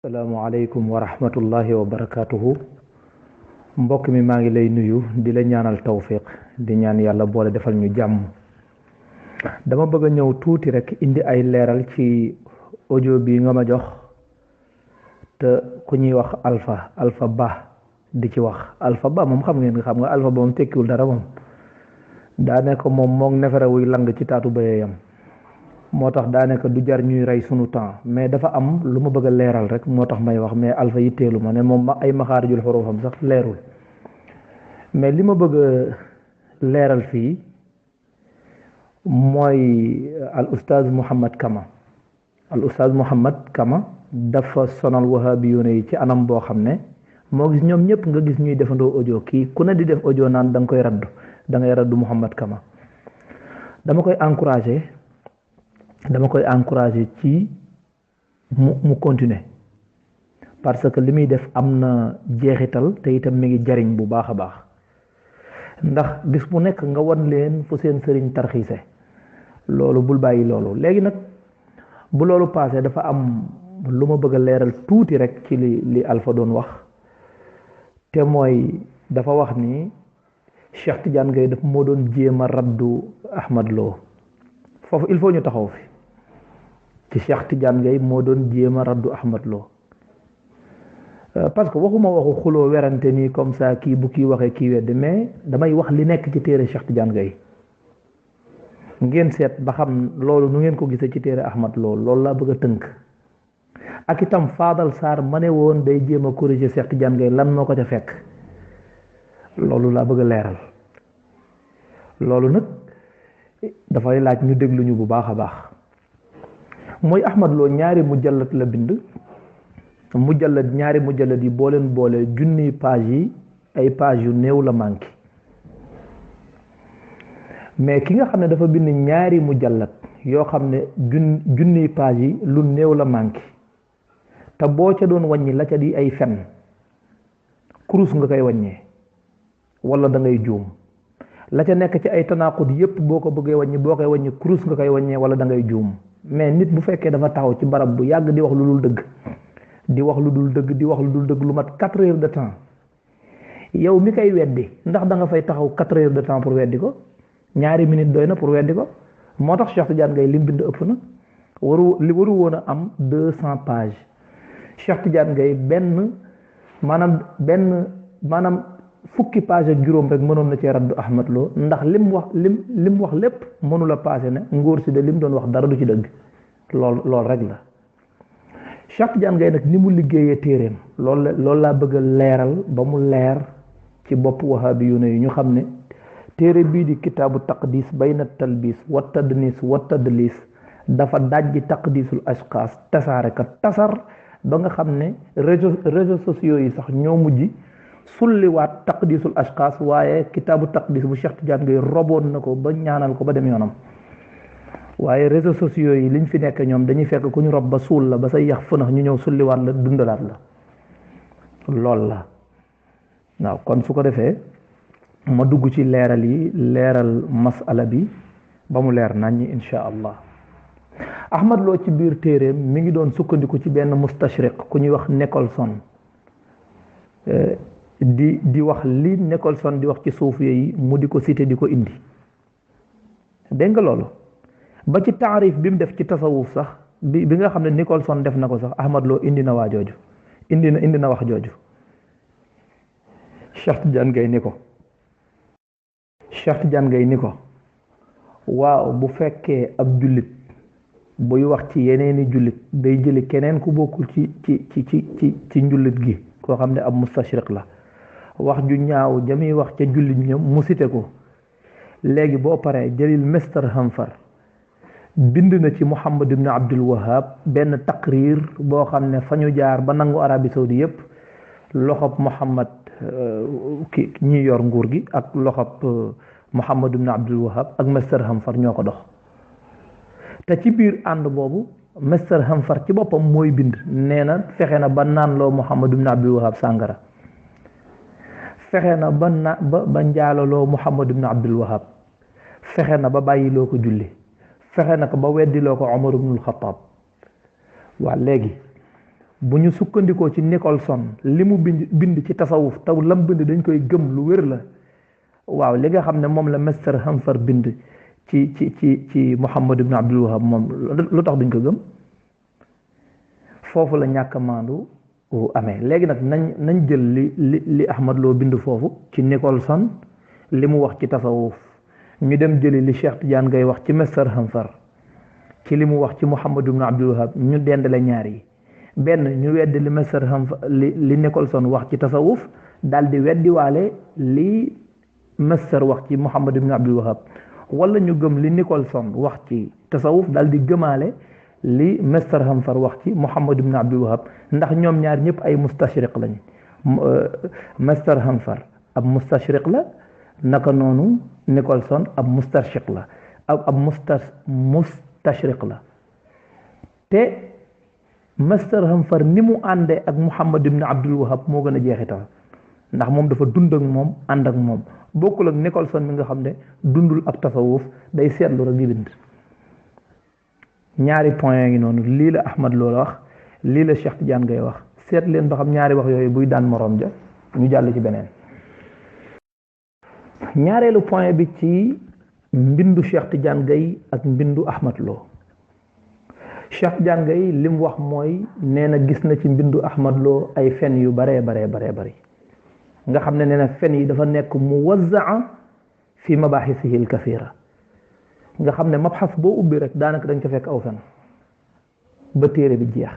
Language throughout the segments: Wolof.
Assalamualaikum warahmatullahi wabarakatuh. Mbokk mi maa ngi lay nuyu di la ñaanal tawfiq di ñaan yàlla boole defal ñu jàmm. Dama bëgg a ñëw tuuti rek indi ay leeral ci audio bi nga ma jox te ku ñuy wax Alpha Ba di ci wax. Alpha Ba moom xam ngeen xam nga Alpha Ba moom tekkiwul dara moom daa nekk moom moog nefere wuy lang ci taatu bayeyam moo tax daanaka du jar ñuy rey sunu temps mais dafa am lu ma bëgg a leeral rek moo tax may wax mais Alpha yitteelu ma ne moom ay maxaarijul xurufam sax leerul mais li ma bëgg a leeral fii mooy al ustaaz Muhammad Kama dafa sonal wahabiyuune yi ci anam boo xam ne moo gis ñoom ñëpp nga gis ñuy defandoo audio kii ku ne di def audio naan da nga koy raddu da ngay raddu Muhammad Kama dama koy encourager ci mu continuer parce que li muy def am na jeexital te itam mi ngi jariñ bu baax a baax ndax bis bu nekk nga wan leen fu seen sëriñ tarxiise loolu bul bàyyi loolu. léegi nag bu loolu paasee dafa am lu ma bëgg a leeral tuuti rek ci li Alpha doon wax te mooy dafa wax ni Cheikh Tidiane Gaye daf moo doon jéem a raddu Ahmad Lo foofu il faut ñu taxaw fi ci Cheikh Tidiane Gaye moo doon jéem a raddu Ahmad Lo parce que waxuma waxu xuloo werante nii comme ça kii bu kii waxee kii wedde mais damay wax li nekk ci téere Cheikh Tidiane Gaye ngeen seet ba xam loolu nu ngeen ko gisee ci téere Ahmad Lo loolu laa bëgg a tënk ak itam Fadal Sarr ma ne woon day jéem a corriger Cheikh Tidiane Gaye lan moo ko ca fekk loolu laa bëgg a leeral loolu nag dafay laaj ñu déglu ñu bu baax a baax mooy Ahmad Lo ñaari mujallad la bind ñaari mujallad yi boo leen boole junniy page yi ay page yu néew la manqué mais ki nga xam ne dafa bind ñaari mujallad yoo xam ne junniy page yi lu néew la manqué te boo ca doon wàññi la ca di ay fen kurus nga koy wàññee wala da ngay juum la ca nekk ci ay tanaqud yépp boo ko bëggee wàññi boo koy wàññi kurus nga koy wàññee wala da ngay juum mais nit bu fekkee dafa taxaw ci barab bu yàgg di wax lu dul dëgg lu mat 4 heures de temps yow mi koy weddi ndax da nga fay taxaw 4 heures de temps pour weddi ko ñaari minute doy na pour weddi ko moo tax Cheikh Tidiane Gaye lim bind ëpp na waru woon a am 200 pages Cheikh Tidiane Gaye maanaam fukki page ak juróom rek mënoon na cee raddu Ahmad Lo ndax lim wax lépp mënula passé ne ngóor si de lim doon wax dara du ci dëgg lool rek la Cheikh Tidiane Gaye nag ni mu liggéeyee téeréem loolu laa bëgg a leeral ba mu leer ci bopp wahabiyuuna yi ñu xam ne téere bii di kitaabu taqdis bayna talbis wa tadnis wa tadlis dafa dajji taqdisul ashxaas tasaare ka tasar ba nga xam ne réseaux sociaux yi sax ñoo mujj sulliwaat taqdisul ashxaas waaye kitaabu taqdis bu Cheikh Tidiane Gaye roboon na ko ba ñaanal ko ba dem yoonam waaye réseaux sociaux yi liñ fi nekk ñoom dañuy fekk ku ñu rob ba suul la ba say yax fënax ñu ñëw sulliwaat la dundalaat la lool la waaw kon su ko defee ma dugg ci leeral masala bi ba mu leer naññi insha allah. Ahmad Lo ci biir téeréem mi ngi doon sukkandiku ci benn mustashriq ku ñuy wax Nicholson di wax li Nicholson di wax ci suufiya yi mu di ko cité di ko indi dégg nga loolu ba ci taarif bi mu def ci tasawuf sax bi nga xam ne Nicholson def na ko sax Ahmad Lo indi na waa jooju indi na wax jooju Cheikh Tidiane Gaye ni ko waaw bu fekkee ab jullit buy wax ci yeneeni jullit day jëli keneen ku bokkul ci njullit gi koo xam ne ab mustashriq la wax ju ñaaw jami wax ca jullit ñoom mu cité ko léegi boo paree jëlil Mr Hanfar bind na ci Muhammad ibn Abdul Wahhab benn taqrir boo xam ne fa ñu jaar ba nangu Arabie Saoudi yépp loxob Muhammad ki ñi yor nguur gi ak loxob Muhammad ibn Abdul Wahhab ak Mr Hanfar ñoo ko dox te ci biir ànd boobu Mr Hanfar ci boppam mooy bind nee na fexe na ba naan loo Muhammad ibn Abdul Wahhab sàngara fexe na ba njaalaloo Muhammad ibn Abdul Wahhab fexe na ba bàyyiloo ko julli fexe na ko ba weddiloo ko Omar ibnul Xataab waa léegi bu ñu sukkandikoo ci Nicholson li mu bind ci tasawuf taw lam bind dañ koy gëm lu wér la waaw li nga xam ne moom la Mr Hanfar bind ci Muhammad ibn Abdul Wahab moom lu tax duñ ko gëm foofu la ñàkk a maandu amee léegi nag nañ jël li Ahmad Lo bind foofu ci Nicholson li mu wax ci tasawuf ñu dem jëli li Cheikh Tidiane ngay wax ci Mr Hanfar ci li mu wax ci Muhammad ibn Abdul Wahab ñu dendale ñaar yi benn ñu weddi li Mr Hanfar li Nicholson wax ci tasawuf daal di weddiwaale li Mr wax ci Muhammad ibn Abdul Wahab wala ñu gëm li Nicholson wax ci tasawuf daal di gëmaale li Mr Hanfar wax ci Muhammad ibn Abdul Wahab ndax ñoom ñaar ñëpp ay mustashriq lañ Mr Hanfar ab mustashriq la naka noonu Nicholson ab mustarchiq la ab mustashriq la te Mr Hanfar ni mu àndee ak Muhammad ibn Abdul Wahab moo gën a jeexital ndax moom dafa dund ak moom ànd ak moom bokkul ak Nicholson mi nga xam ne dundul ab tasawuf day seetlu rek di bind ñaari point ngi noonu lii la Ahmad Lo wax lii la Cheikh Tidiane ngay wax seet leen ba xam ñaari wax yooyu buy daan moroom ja ñu jàll ci beneen ñaareelu point bi ci mbindu Cheikh Tidiane Gaye ak mbindu Ahmad Lo Cheikh Tidiane Gaye li mu wax mooy nee na gis na ci mbindu Ahmad Lo ay fen yu baree bari nga xam ne nee na fen yi dafa nekk muwazzaa fi mabahisihi al kathira nga xam ne mabxas boo ubbi rek daanaka dañ ko fekk aw fen ba téere bi jeex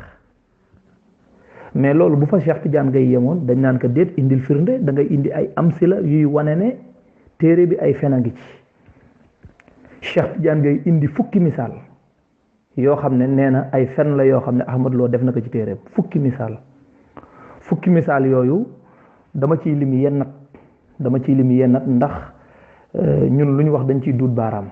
mais loolu bu fa Cheikh Tidiane Gaye yemoon dañ naan ko déet indil firnde da ngay indi ay amsila yuy wane ne téere bi ay fen a ngi ci Cheikh Tidiane Gaye indi fukki misaal yoo xam ne nee na ay fen la yoo xam ne Ahmad Lo def na ko ci téere fukki misaal yooyu dama ciy limi yennat ndax ñun lu ñu wax dañ ciy duut baaraam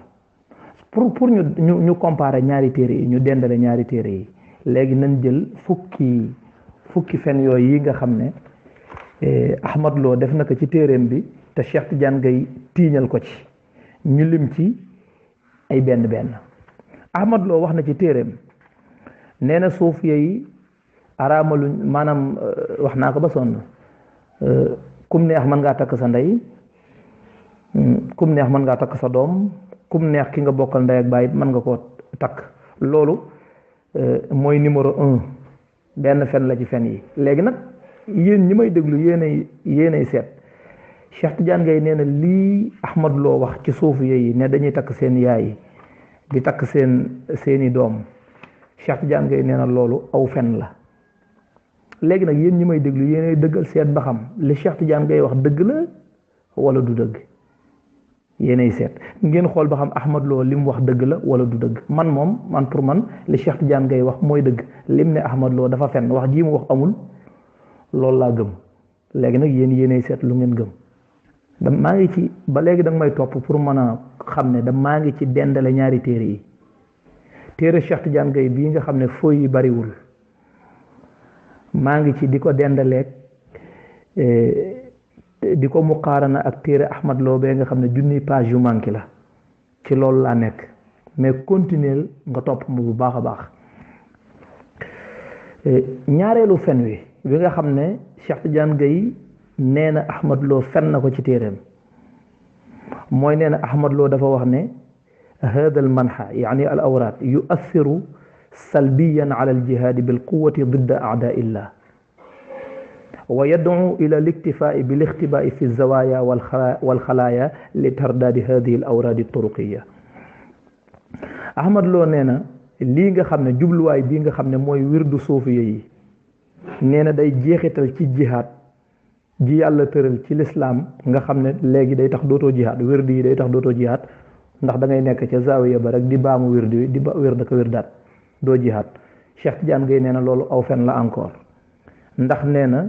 pour ñu comparer ñaari téere yi ñu dendale ñaari téere yi léegi nañ jël fukki fen yooyu yi nga xam ne Ahmad Lo def na ko ci téereem bi te Cheikh Tidiane Gaye tiiñal ko ci ñu lim ci ay benn Ahmad Lo wax na ci téereem nee na suufiya yi araamaluñ maanaam wax naa ko ba sonn kum neex mën ngaa takk sa ndey kum neex mën ngaa takk sa doom kum neex ki nga bokkal ndey ak baay mën nga koo takk loolu mooy numéro 1 benn fen la ci fen yi léegi nag yéen ñi may déglu yéenay seet Cheikh Tidiane Gaye nee na lii Ahmad Lo wax ci suufiya yi ne dañuy takk seen yaay di takk seeni doom Cheikh Tidiane Gaye nee na loolu aw fen la léegi nag yéen ñi may déglu yéenay dëggal seet ba xam li Cheikh Tidiane Gaye wax dëgg la wala du dëgg yéenay seet ngeen xool ba xam Ahmad Lo li mu wax dëgg la wala du dëgg man pour man li Cheikh Tidiane Gaye wax mooy dëgg lim ne Ahmad Lo dafa fen wax ji mu wax amul loolu laa gëm léegi nag yéenay seet lu ngeen gëm maa ngi ci ba léegi danga may topp pour mën a xam ne maa ngi ci dendale ñaari téere yi téere Cheikh Tidiane Gaye bii nga xam ne fooy yi bariwul maa ngi ci di ko dendaleeg di ko muqaarana ak téere Ahmad Lo bee nga xam ne junni page yu manqué la ci loolu laa nekk mais continuer nga topp mu bu baax a baax ñaareelu fen wi bi nga xam ne Cheikh Tidiane Gaye nee na Ahmad Lo fen na ko ci téereem mooy nee na Ahmad Lo dafa wax ne hada al manha yaani al awraat yuassiru salbiyan ala al jihaadi bil quwati didda a'daa illah wa yad'u ila al iktifaa'i bil ixtibaa'i fi zawaaya wal xalaaya li tardaadi hadihi al awraad al turuqiyya Ahmad Lo nee na lii nga xam ne jubluwaay bii nga xam ne mooy wirdu suufiya yi nee na day jeexital ci jihaad ji yàlla tëral ci lislaam nga xam ne léegi day tax dootoo jihaad wirdu yi day tax dootoo jihaad ndax da ngay nekk ca zaawiya ba rek di baamu wirdu yi di ba wirda ko wirdaat doo jihaad Cheikh Tidiane Gaye nee na loolu aw fen la encore ndax nee na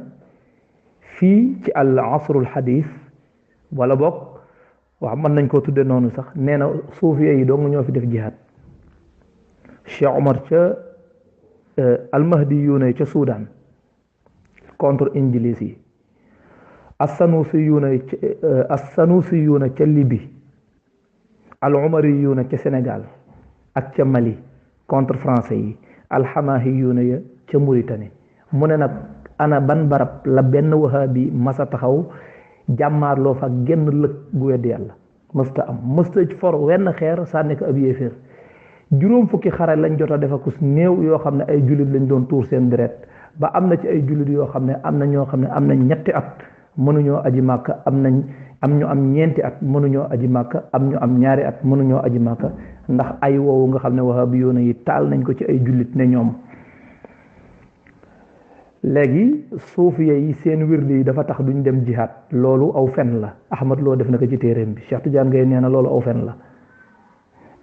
fii ci al asrul xadiis wala boog wax mën nañ koo tudde noonu sax nee na suufiya yi dong ñoo fi def jihaad Cheikh Omar ca almahdi yuuna ca Soudan contre ingilis yi assanusi yuuna ca Libye al umari yuuna ca Sénégal ak ca Mali contre français yi alxamaahi yuuna ya ca Mauritanie mu ne nag ana ban barab la benn wahabi masa taxaw jàmmaarloo fa genn lëg gu weddi yàlla mësta am mësta for wenn xeer sànni ko ab yéeféer juróom fukki xare lañ jot a defakus néew yoo xam ne ay jullit lañ doon tuur seen deret ba am na ci ay jullit yoo xam ne am na ñoo xam ne am nañ ñetti at mënuñoo aji màkka am ñu am ñeenti at mënuñoo aji màkka am ñu am ñaari at mënuñoo aji màkka ndax ay woowu nga xam ne wahabi yoona yi taal nañ ko ci ay jullit ne ñoom léegi suufiya yi seen wirdi yi dafa tax duñ dem jihaad loolu aw fen la Ahmad Lo def na ko ci téeréem bi Cheikh Tidiane Gaye nee na loolu aw fen la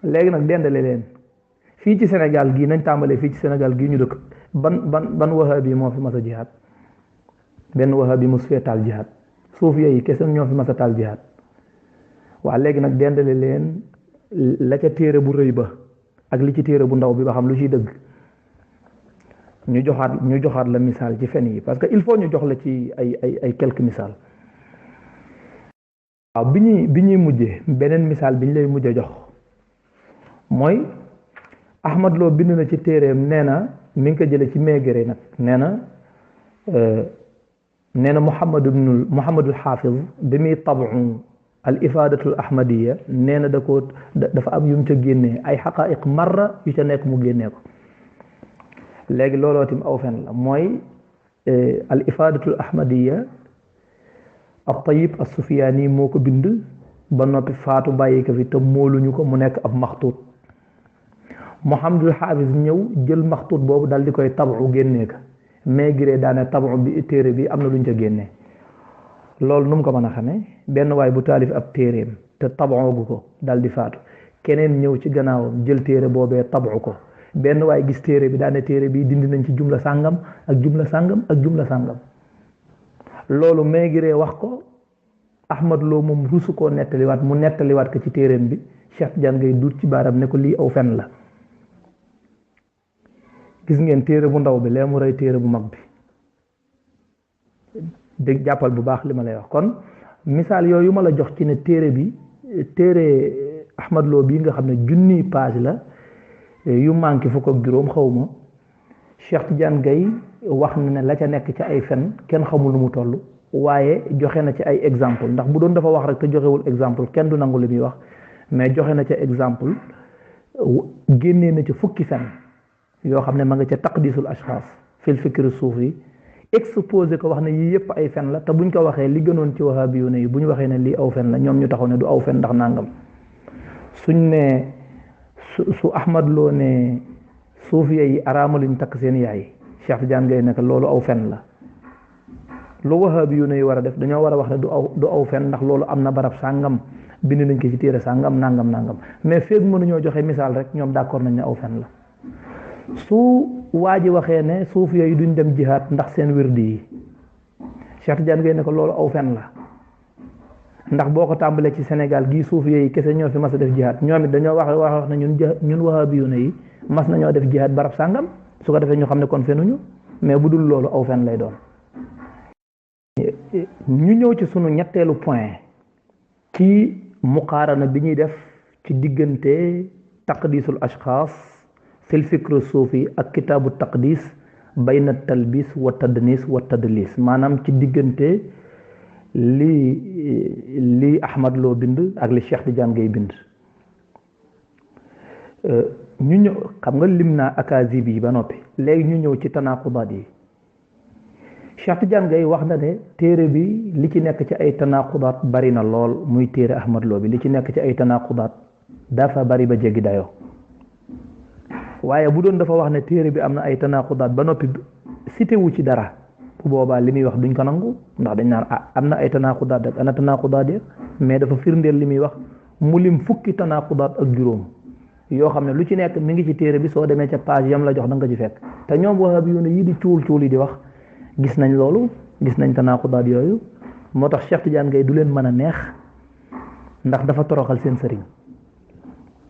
léegi nag dendale leen fii ci Sénégal gii nañ tàmbalee fii ci Sénégal gii ñu dëkk ban wahabi moo fi mas a jihaad benn wahabi mos fee taal jihaad suufiya yi kese ñoo fi mas a taal jihaad waa léegi nag dendale leen la ca téere bu rëy ba ak li ci téere bu ndaw bi ba xam lu ciy dëgg ñu joxaat la misaal ci fen yi parce que il faut ñu jox la ci ay quelques misaal waaw bi ñuy mujjee beneen misaal bi ñu lay mujjee jox mooy Ahmad Lo bind na ci téereem nee na mi ngi ko jële ci Maigret nag nee na Muhammadul Hafiz bi muy tabu al ifadatul ahmadiya nee na dafa am yum ca génnee ay xaqaiq marra yu ca nekk mu génnee ko léegi looloo tim aw fen la mooy al ifadatul ahmadiya ab Tayyib as-Sufyaani moo ko bind ba noppi faatu bàyyi ko fi te mooluñu ko mu nekk ab maxtuut Muhammadul Hafiz ñëw jël maxtuut boobu dal di koy tabu génnee ko Maigret daane tabu bi téere bi am na luñ ca génnee loolu nu mu ko mën a xamee benn waay bu taalif ab téereem te taboogu ko dal di faatu keneen ñëw ci gannaawam jël téere boobee tabu ko benn waay gis téere bi daane téere bi dindi nañ ci jumla sàngam ak jumla sàngam ak jumla sàngam loolu Maigret wax ko Ahmad Lo moom rusu koo nettaliwaat mu nettaliwaat ko ci téereem bi Cheikh Tidiane Gaye duut ci baaram ne ko lii aw fen la gis ngeen téere bu ndaw bi lee mu rey téere bu mag bi dégg jàppal bu baax li ma lay wax kon misaal yooyu ma la jox ci ne téere Ahmad Lo bii nga xam ne junniy page la yu manqué fukk ak juróom xawma Cheikh Tidiane Gaye wax na ne la ca nekk ci ay fen kenn xamul nu mu toll waaye joxe na ci ay exemple ndax bu doon dafa wax rek te joxewul exemple kenn du nangu li muy wax mais joxe na ca exemple génnee na ci fukki fen yoo xam ne ma nga ca taqdisul ashxaas fil fikri suufi exposé ko wax ne yii yëpp ay fen la te buñ ko waxee li gënoon ci wahabiyuuna yi bu ñu waxee ne lii aw fen la ñoom ñu taxaw ne du aw fen ndax nangam suñ ne su Ahmad Lo ne suufiya yi araamaluñ takk seen yaay Cheikh Tidiane Gaye nekk loolu aw fen la lu wahabiyuuna yi war a def dañoo war a wax ne du aw fen ndax loolu am na barab sàngam bind nañ ko ci téere sàngam nangam mais feeg mënuñoo joxe misaal rek ñoom d'accord nañ ne aw fen la su waa ji waxee ne suufiya yi duñ dem jihaad ndax seen wirdi yi Cheikh Tidiane Gaye ne ko loolu aw fen la ndax boo ko tàmbalee ci Sénégal gii suufiya yi kese ñoo fi mas a def jihaad ñoom it dañoo wax ne ñun wahabiyuuna yi mas nañoo def jihaad barab sàngam su ko defee ñu xam ne kon fenuñu mais bu dul loolu aw fen lay doon. ñu ñëw ci sunu ñetteelu point ci muqaarana bi ñuy def ci diggante taqdisul ashxaas fil fikru suufi ak kitaabu taqdis bayna talbis wa tadnis wa tadlis maanaam ci diggante li Ahmad Lo bind ak li Cheikh Tidiane Gaye bind ñu ñëw xam nga lim naa akaazib yi ba noppi léegi ñu ñëw ci tanaaqudaat yi Cheikh Tidiane Gaye wax na ne téere bi li ci nekk ci ay tanaaqudaat bari na lool muy téere Ahmad Lo bi li ci nekk ci ay tanaaqudaat dafa bari ba jéggi dayoo waaye bu doon dafa wax ne téere bi am na ay tanaaqudaat ba noppi cité wu ci dara bu boobaa li muy wax duñ ko nangu ndax dañ naan am na ay tanaaqudaat rek ana tanaaqudaat yi mais dafa firndeel li muy wax mu lim fukki tanaaqudaat ak juróom yoo xam ne lu ci nekk mi ngi ci téere bi soo demee ca page yam la jox da nga ko ci fekk te ñoom wahabiyuuna yi di cuul yi di wax gis nañ loolu gis nañ tanaaqudaat yooyu moo tax Cheikh Tidiane Gaye du leen mën a neex ndax dafa toroxal seen sëriñ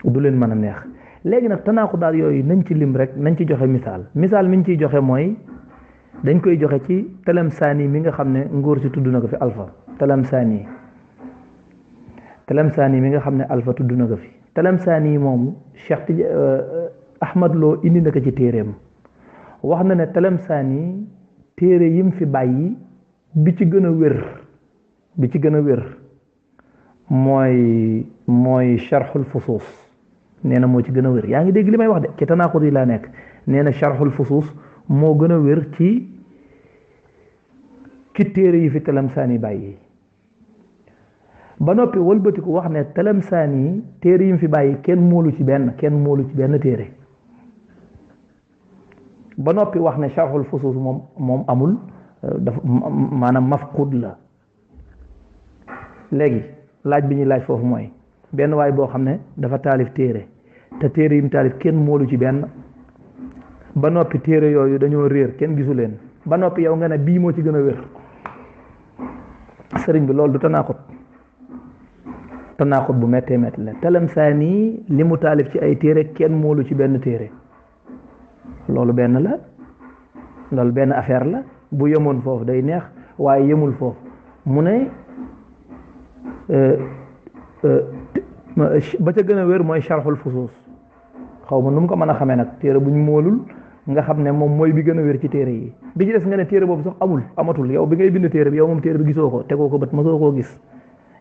du leen mën a neex léegi nag tanaaqudaat yooyu nañ ci lim rek nañ ci joxe misaal mi ñu ciy joxe mooy dañ koy joxe ci Talamsaani mi nga xam ne ngóor si tudd na ko fi Alpha Talamsaani mi nga xam ne Alpha tudd na ko fi Talamsaani moomu Ahmad Lo indi na ko ci téeréem wax na ne Talamsaani téere yim fi bàyyi bi ci gën a wér mooy charxul fusuus nee na moo ci gën a wér. yaa ngi dégg li may wax de ci tanaaxud yi laa nekk. nee na charxul fusuus moo gën a wér ci téere yi fi Talamsaani bàyyi ba noppi wëlbatiku wax ne Talamsaani téere yi mu fi bàyyi kenn moolu ci benn téere ba noppi wax ne charxul fusuus moom amul dafa maanaam mafqud la. léegi laaj bi ñuy laaj foofu mooy benn waay boo xam ne dafa taalif téere te téere yi mu taalif kenn moolu ci benn ba noppi téere yooyu dañoo réer kenn gisu leen ba noppi yow nga ne bii moo ci gën a wér sëriñ bi loolu du tanaaxut bu méttee métti la. Talamsaani li mu taalif ci ay téere kenn moolu ci benn téere loolu benn affaire la bu yemoon foofu day neex waaye yemul foofu mu ne ba ca gën a wér mooy charxul fusuus xaw ma nu mu ko mën a xamee nag téere buñ moolul nga xam ne moom mooy bi gën a wér ci téere yi bi ci des nga ne téere boobu sax amatul yow bi ngay bind téere bi yow moom téere bi gisoo ko tegoo ko bët mosoo koo gis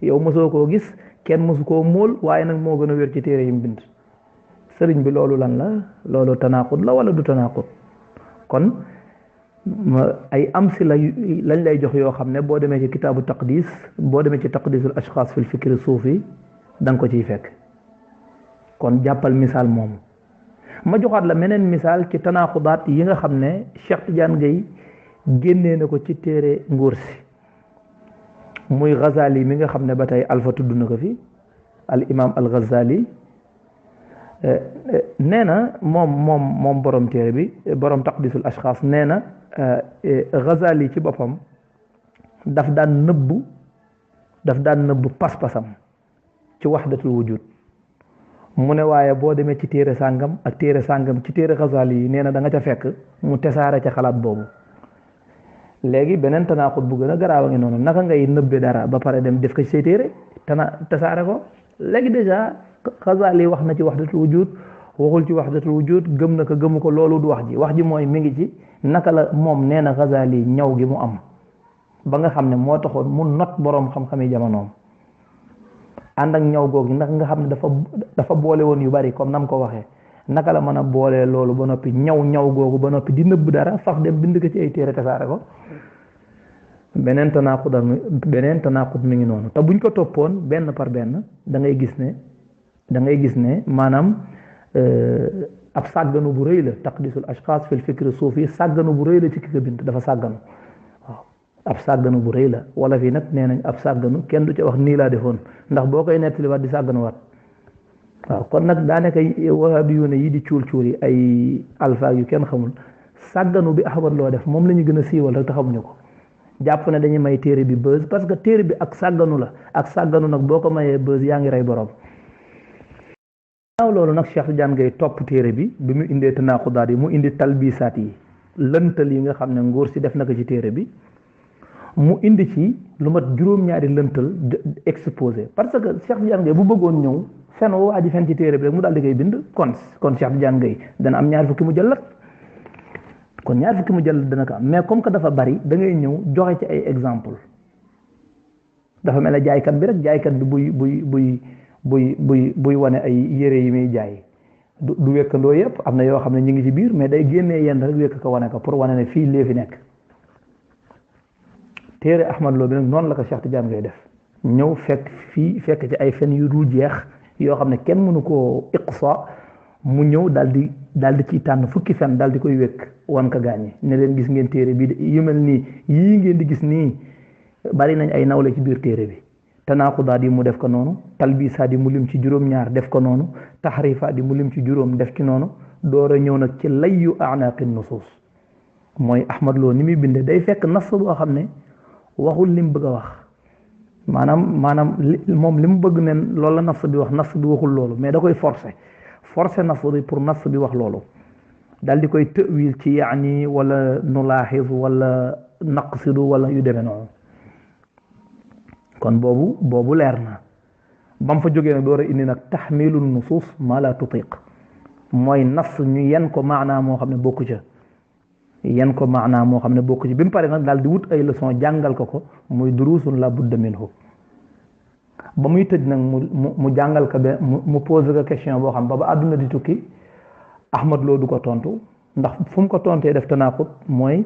yow mosoo koo gis kenn mosu koo móol waaye nag moo gën a wér ci téere yi mu bind sëriñ bi loolu lan la loolu tanaaxut la wala du tanaaxut kon ay amsi lañ lay jox yoo xam ne boo demee ci kitaabu taqdis boo demee ci taqdisul ashxaas fil fikri suufi da nga ko ciy fekk kon jàppal misaal moomu ma joxaat la meneen misaal ci tanaaxudaat yi nga xam ne Cheikh Tidiane Gaye génnee na ko ci téere nguur si muy Ghazali mi nga xam ne ba tey alfa tudd na ko fi al imam al Ghazali nee na moom borom téere bi borom taqdisul ashxaas nee na Ghazali ci boppam daf daan nëbbu pas-pasam ci waxdatul wujud mu ne waaye boo demee ci téere sàngam ak téere sàngam ci téere Ghazali yi nee na da nga ca fekk mu tesaare ca xalaat boobu. léegi beneen tanaaxut bu gën a garaaw a ngi noonu naka ngay nëbbe dara ba pare dem def ko ci say téere tesaare ko léegi dèjà Ghazali wax na ci waxdatul wujud waxul ci waxdatul wujud gëm na ko gëmu ko loolu du wax ji mooy mi ngi ci naka la moom nee na Ghazali ñaw gi mu am ba nga xam ne moo taxoon mu not boroom xam-xami jamonoom ànd ak ñaw googu ndax nga xam ne dafa boole woon yu bari comme nam ko waxee naka la mën a boolee loolu ba noppi ñaw googu ba noppi di nëbb dara faf dem bind ko ci ay téere tasaare ko beneen tanaaxut mi ngi noonu te buñ ko toppoon benn par benn da ngay gis ne maanaam ab sàgganu bu rëy la taqdisul ashxaas fil fikri suufi sàgganu bu rëy la ci ki ko bind dafa sàgganu waaw ab sàgganu bu rëy la wala fii nag nee nañ ab sàgganu kenn du ca wax nii laa defoon ndax boo koy nettali waat di sàgganu waat waaw kon nag daanaka wahabiyuuna yi di cuul yi ay alpha yu kenn xamul sàgganu bi Ahmad Lo def moom la ñu gën a siiwal rek te xamuñu ko jàpp ne dañuy may téere bi buzz parce que téere bi ak sàgganu la ak sàgganu nag boo ko mayee buzz yaa ngi rey borom. waaw loolu nag Cheikh Tidiane Gaye topp téere bi mu indee tanaaqudaat yi mu indi talbisaat yi lëntal yi nga xam ne nguur si def na ko ci téere bi mu indi ci lu mat juróom-ñaari lëntal exposé parce que Cheikh Tidiane Gaye bu bëggoon ñëw fen waa ji fen ci téere bi rek mu daal di koy bind kon Cheikh Tidiane Gaye dana am ñaar fukki mu jëllat dana ko am mais comme que dafa bari da ngay ñëw joxe ci ay exemple dafa mel ne jaaykat bi buy wane ay yére yi muy jaay du wékkandoo yëpp am na yoo xam ne ñu ngi ci biir mais day génnee yenn rek wékk ko wane ko pour wane ne fii lee fi nekk téere Ahmad Lo bi nag noonu la ko Cheikh Tidiane Gaye def ñëw fekk ci ay fen yu dul jeex yoo xam ne kenn mënu koo iqsa mu ñëw daal di ciy tànn fukki fen daal di koy wékk wan ko gaañi ne leen gis ngeen téere bi yu mel nii yii ngeen di gis nii bari nañ ay nawle ci biir téere bi tanaaqudaat yi mu def ko noonu talbisaat yi mu lim ci juróom-ñaar def ko noonu taxrifaat yi mu lim ci juróom def ci noonu door a ñëw nag ci layyu anaaqi nusuus mooy Ahmad Lo ni muy binde day fekk nas boo xam ne waxul lim bëgg a wax maanaam moom li mu bëgg ne loolu la nas bi wax nas bi waxul loolu mais da koy forcer nas bi pour nas bi wax loolu daal di koy tëwil ci yaani wala nulaaxis wala naqsidu wala yu demee noonu kon boobu leer na ba mu fa jógee nag door a indi nag taxmilu nusuus ma la tutiq mooy nas ñu yen ko maanaa moo xam ne bokku ca yan ko maanaa moo xam ne bokk ci bi mu pare nag daal di wut ay leçon jàngal ko muy duruusun la budda minhu ba muy tëj nag mu jàngal ko mu posé ko question boo xam ba àdduna di tukki Ahmad Lo du ko tontu ndax fu mu ko tontee def tanaqut mooy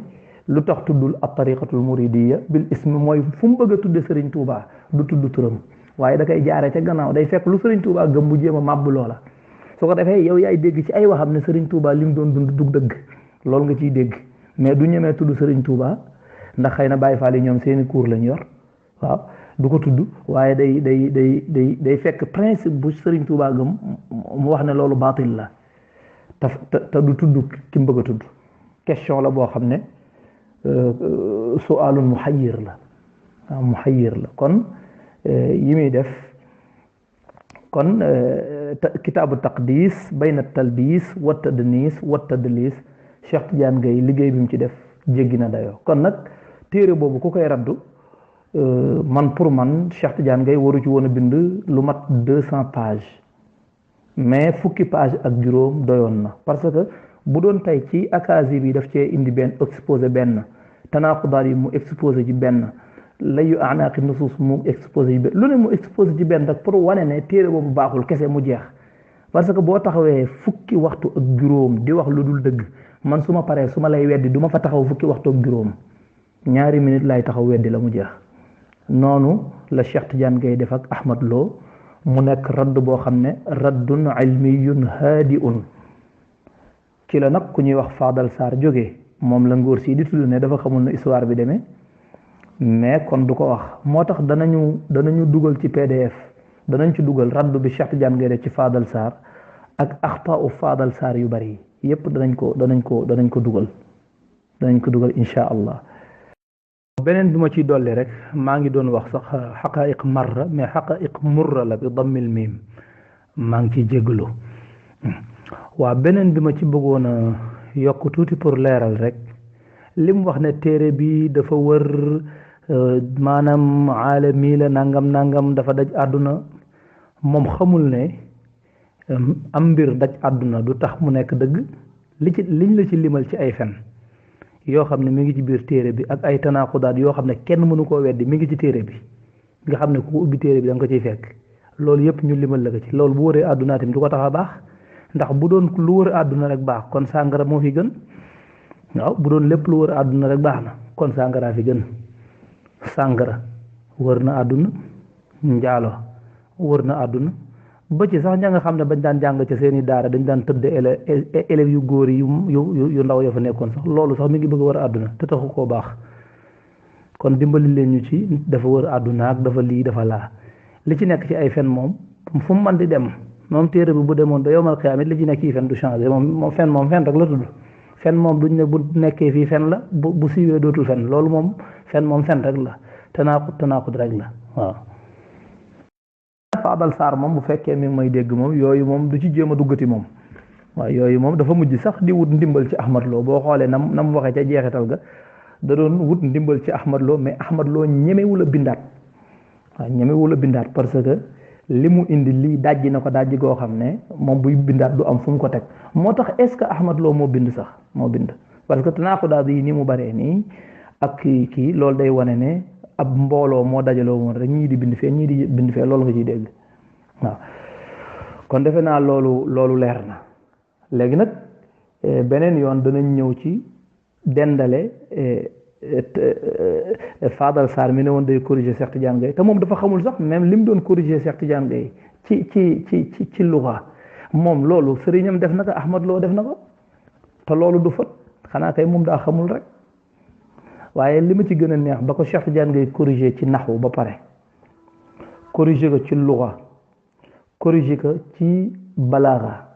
lu tax tuddul at tariqatul muridiya bil ismi mooy fu mu bëgg a tudde Serigne Touba du tudd turam waaye da koy jaaree ca gannaaw day fekk lu Serigne Touba gëm bu jéem a màbb loola su ko defee yow yaay dégg ci ay waxam ne Serigne Touba li mu doon dund dug dëgg loolu nga ciy dégg mais du ñemee tudd Serigne Touba ndax xëy na Baye Fall yi ñoom seeni cours lañ yor waaw du ko tudd waaye day fekk principe bu Serigne Touba gëm mu wax ne loolu baatil la te du tudd ki mu bëgg a tudd question la boo xam ne su'aalun muhayyir la waaw muhayyir la kon yi muy def kon kitaabu taqdis bayna talbis wa tadnis wa tadlis Cheikh Tidiane Gaye liggéey bi mu ci def jéggi na dayoo kon nag téere boobu ku koy raddu man pour man Cheikh Tidiane Gaye waru ci woon a bind lu mat 200 pages mais fukki page ak juróom doyoon na parce que bu doon tey ci akaasi bi daf cee indi benn exposé benn tanaaqudaat yi mu exposé ci benn layu anaaqi nusuus mu exposé ci benn lu ne mu exposé ci benn rek pour wane ne téere boobu baaxul kese mu jeex parce que boo taxawee fukki waxtu ak juróom di wax lu dul dëgg man su ma paree su ma lay weddi du ma fa taxaw fukki waxtu ak juróom ñaari minute lay taxaw weddi la mu jeex noonu la Cheikh Tidiane Gaye def ak Ahmad Lo mu nekk radd boo xam ne raddun ilmiyun haadiun ci la nag ku ñuy wax Fadal Sarr jógee moom la ngóor si di tudd ne dafa xamul na histoire bi demee mais kon du ko wax moo tax danañu dugal ci PDF danañ ci dugal radd bi Cheikh Tidiane Gaye def ci Fadal Sarr ak axtaa u Fadal Sarr yu bari yépp danañ ko dugal insha allah. beneen bi ma ciy dolli rek maa ngi doon wax sax xaqaa'iq marra mais xaqaa'iq murra la bi dammil miim maa ngi ciy jégalu waaw beneen bi ma ci bëggoon a yokk tuuti pour leeral rek li mu wax ne téere bi dafa wër maanaam aalami la nangam dafa daj àdduna moom xamul ne am mbir daj àdduna du tax mu nekk dëgg liñ la ci limal ci ay fen yoo xam ne mi ngi ci biir téere bi ak ay tanaaqudaat yoo xam ne kenn mënu koo weddi mi ngi ci téere bi nga xam ne ku ko ubbi téere bi da nga ko ciy fekk loolu yëpp ñu limal la ko ci loolu bu wëree àdduna tamit du ko tax a baax ndax bu doon lu wër àdduna rek baax kon sàngara moo fi gën waaw bu doon lépp lu wër àdduna rek baax na kon sàngara fi gën sàngara wër na àdduna njaalo wër na àdduna ba ci sax ña nga xam ne bañ daan jàng ca seeni daara dañ daan tëdd élèves yu góor yi yu ndaw ya fa nekkoon sax loolu sax mi ngi bëgg a wër àdduna te taxu koo baax kon dimbali leen ñu ci dafa wër àdduna ak dafa lii dafa laa li ci nekk ci ay fen moom fu mu mën di dem moom téere bi bu demoon ba yowmal xiyaama li ci nekk ci fen du changé moom fen rek la tudd fen moom duñ ne bu nekkee fii fen la bu siiwee dootul fen loolu moom fen rek la tanaaxut rek la waaw. Fadal Sarr moom bu fekkee mi ngi may dégg moom yooyu moom du ci jéem a duggati moom waaw yooyu moom dafa mujj sax di wut ndimbal ci Ahmad Lo boo xoolee na mu waxee ca jeexital ga da doon wut ndimbal ci Ahmad Lo mais Ahmad Lo ñemewul a bindaat waaw ñemewul a bindaat parce que li mu indi lii dajji na ko dajji goo xam ne moom buy bindaat du am fu mu ko teg moo tax est-ce que Ahmad Lo moo bind sax moo bind parce que tanaaqudaat yi ni mu baree nii ak kii loolu day wane ne ab mbooloo moo dajaloo woon rek ñii di bind fee ñii di bind fee loolu nga ciy dégg waaw kon defe naa loolu leer na léegi nag beneen yoon danañ ñëw ci dendale Fadal Sarr mi ne woon day corriger Cheikh Tidiane Gaye te moom dafa xamul sax même li mu doon corriger Cheikh Tidiane Gaye ci luxa moom loolu sëriñam def na ko Ahmad Lo def na ko te loolu du fot xanaa kay moom daa xamul rek waaye li ma ci gën a neex ba ko Cheikh Tidiane Gaye corriger ci naxwu ba pare corriger ko ci luxa corriger ko ci balaaxa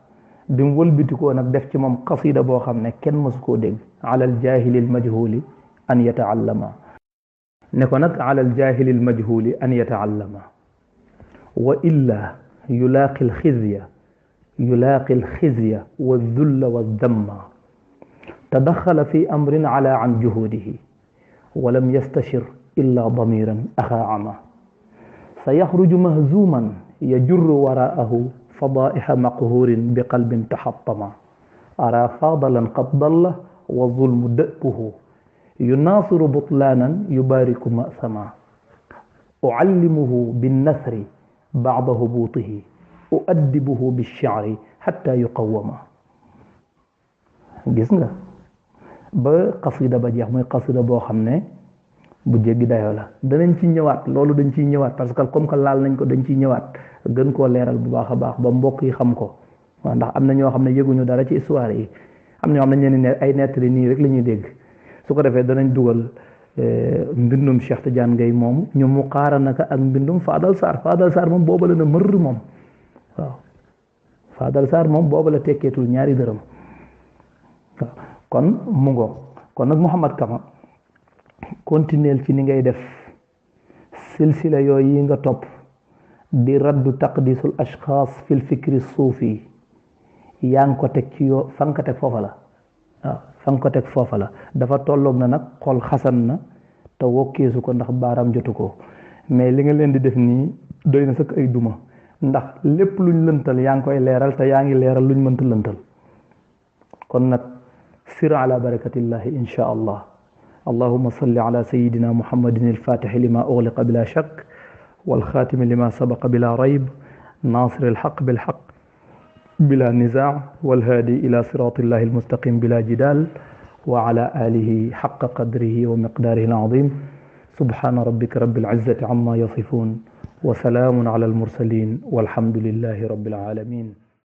bi mu wëlbitikoo nag def ci moom qasida boo xam ne kenn mësu koo dégg alal jaahilil majhuli an yataallama ne ko nag alal jaahilil majhuli an yataallama wa illa yulaaqi alxizya wa dulla wa damma tadaxala fi amrin ala an juhudihi walam yastashir illa damiran axaama sayaxruju mahzuman yajurru waraahu fadaiha maqhurin bi qalbin taxattama ara fadalan qad dalla والظلم دأبه يناصر بطلانا يبارك مأثما أعلمه بالنثر بعد هبوطه أؤدبه بالشعر حتى يقوم. gis nga ba qasida ba jeex mooy qasida boo xam ne bu jéggi dayoo la. danañ ci ñëwaat, loolu dañ ciy ñëwaat parce que comme que laal nañ ko dañ ciy ñëwaat gën koo leeral bu baax a baax ba mbokk yi xam ko. waaw ndax am na ñoo xam ne yëguñu dara ci histoire yi, am na ñoo xam ne ñenn ne ay nettali nii rek la ñuy dégg. su ko defee danañ dugal mbindum Cheikh Tidiane Gaye moom ñu mu xaara naka ak mbindum Fadal Sarr moom booba la na mër moom. waaw Fadal Sarr moom booba la tekkeetul ñaari dërëm. waaw kon mu ngo kon nag Mouhamad Kama continuer ci ni ngay def silsila yooyu yi nga topp di raddu taqdisul ashxaas fil fikri suufi yaa ngi ko teg ci yoo fa nga ko teg foofa la. waaw fa nga ko teg foofa la dafa tolloog na nag xol xasan na te wokkeesu ko ndax baaraam jotu ko, mais li nga leen di def nii doy na sëkk ay duma ndax lépp luñ lëntal yaa ngi koy leeral te yaa ngi leeral luñ mënta lëntal. kon nag sir ala barakatillahi insha allah. allahuma salli ala sayidina muhammadin alfatixi lima ugliqa bila shak walxaatimi lima sabaqa bila rayb nasir alxaq bilxaq bila nizaa walhaadi ila siratillahi almustaqim bila jidal wa ala alihi xaqa qadrihi wa miqdaarihi alazim subhana rabbika rabbil izzati amma yasifun wa salaamun ala almursalin walhamdulillahi rabbil alamin.